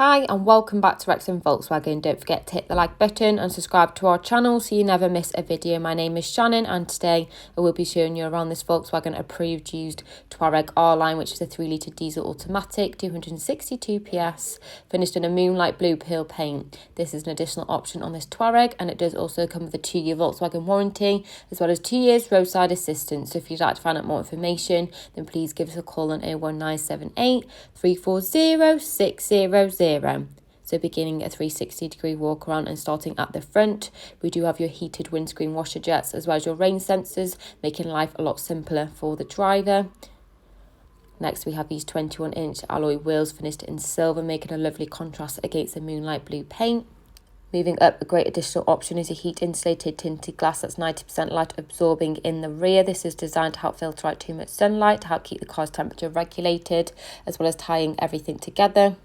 Hi and welcome back to Wrexham Volkswagen. Don't forget to hit the like button and subscribe to our channel so you never miss a video. My name is Shannon and today I will be showing you around this Volkswagen approved used Touareg R-Line, which is a 3-litre diesel automatic, 262 PS, finished in a Moonlight Blue peel paint. This is an additional option on this Touareg and it does also come with a 2-year Volkswagen warranty as well as 2 years roadside assistance. So if you'd like to find out more information then please give us a call on 01978 340 600. So beginning a 360-degree walk around and starting at the front, we do have your heated windscreen washer jets as well as your rain sensors, making life a lot simpler for the driver. Next we have these 21-inch alloy wheels finished in silver, making a lovely contrast against the Moonlight Blue paint. Moving up, a great additional option is a heat insulated tinted glass that's 90% light absorbing in the rear. This is designed to help filter out too much sunlight, to help keep the car's temperature regulated, as well as tying everything together.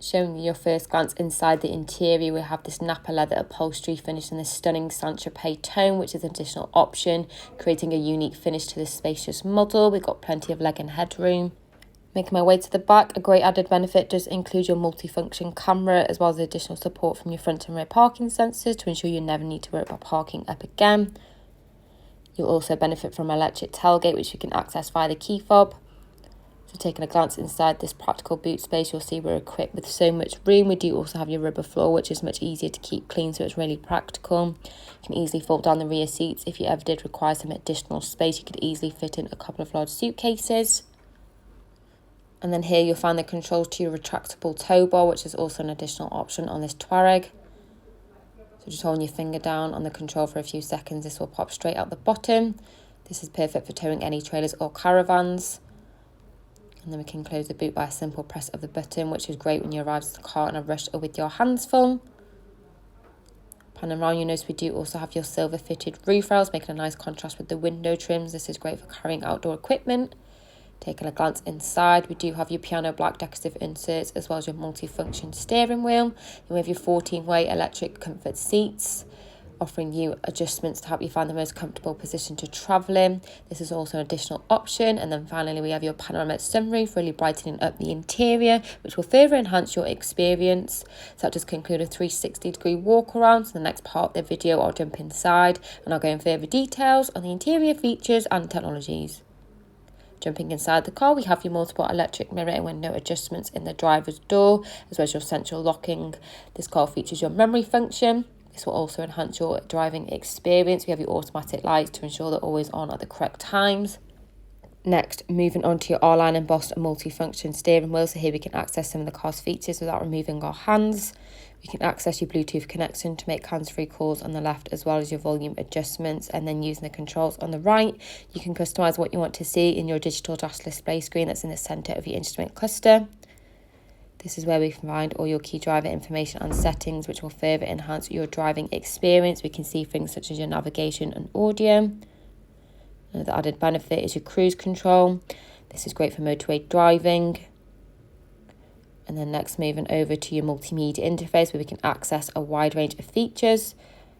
Showing you your first glance inside the interior, we have this Nappa leather upholstery finished in this stunning Tropez tone, which is an additional option, creating a unique finish to this spacious model. We've got plenty of leg and headroom. Making my way to the back, a great added benefit does include your multifunction camera as well as additional support from your front and rear parking sensors to ensure you never need to worry about parking up again. You'll also benefit from electric tailgate, which you can access via the key fob. So taking a glance inside this practical boot space, you'll see we're equipped with so much room. We do also have your rubber floor, which is much easier to keep clean, so it's really practical. You can easily fold down the rear seats. If you ever did require some additional space, you could easily fit in a couple of large suitcases. And then here you'll find the controls to your retractable tow bar, which is also an additional option on this Touareg. So just holding your finger down on the control for a few seconds, this will pop straight out the bottom. This is perfect for towing any trailers or caravans. And then we can close the boot by a simple press of the button, which is great when you arrive at the car in a rush or with your hands full. Panning around, you notice we do also have your silver fitted roof rails, making a nice contrast with the window trims. This is great for carrying outdoor equipment. Taking a glance inside, we do have your piano black decorative inserts as well as your multifunction steering wheel. And we have your 14-way electric comfort seats, offering you adjustments to help you find the most comfortable position to travel in. This is also an additional option. And then finally, we have your panoramic sunroof, really brightening up the interior, which will further enhance your experience. So that does conclude a 360-degree walk around. So the next part of the video, I'll jump inside and I'll go in further details on the interior features and technologies. Jumping inside the car, we have your multiple electric mirror and window adjustments in the driver's door, as well as your central locking. This car features your memory function. This will also enhance your driving experience. We have your automatic lights to ensure they're always on at the correct times. Next, moving on to your R-Line embossed multifunction steering wheel. So here we can access some of the car's features without removing our hands. We can access your Bluetooth connection to make hands-free calls on the left, as well as your volume adjustments. And then using the controls on the right, you can customize what you want to see in your digital dash display screen that's in the center of your instrument cluster. This is where we can find all your key driver information and settings, which will further enhance your driving experience. We can see things such as your navigation and audio. Another added benefit is your cruise control. This is great for motorway driving. And then next, moving over to your multimedia interface, where we can access a wide range of features.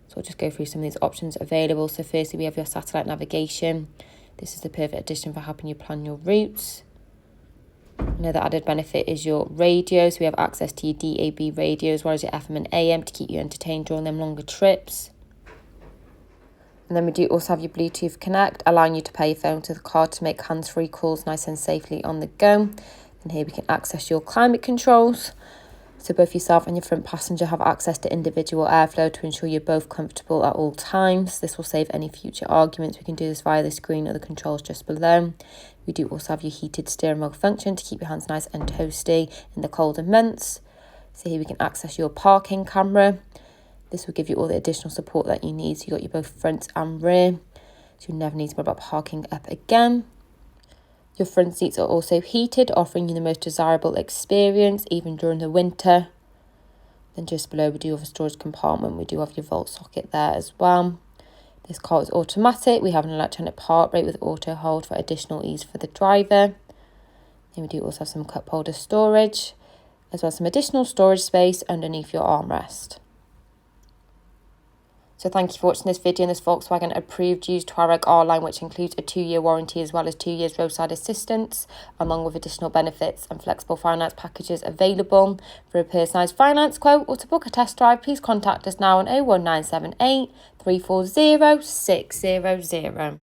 So I'll just go through some of these options available. So firstly, we have your satellite navigation. This is the perfect addition for helping you plan your routes. Another added benefit is your radio. So we have access to your DAB radio as well as your FM and AM to keep you entertained during them longer trips. And then we do also have your Bluetooth Connect, allowing you to pair your phone to the car to make hands-free calls nice and safely on the go. And here we can access your climate controls. So both yourself and your front passenger have access to individual airflow to ensure you're both comfortable at all times. This will save any future arguments. We can do this via the screen or the controls just below. We do also have your heated steering wheel function to keep your hands nice and toasty in the colder months. So here we can access your parking camera. This will give you all the additional support that you need. So you've got your both front and rear. So you never need to worry about parking up again. Your front seats are also heated, offering you the most desirable experience, even during the winter. Then just below, we do have a storage compartment. We do have your volt socket there as well. This car is automatic. We have an electronic park brake with auto hold for additional ease for the driver. Then we do also have some cup holder storage, as well as some additional storage space underneath your armrest. So thank you for watching this video on this Volkswagen approved used Touareg R line, which includes a 2-year warranty as well as 2 years roadside assistance, along with additional benefits and flexible finance packages available. For a personalised finance quote or to book a test drive, please contact us now on 01978 340 600.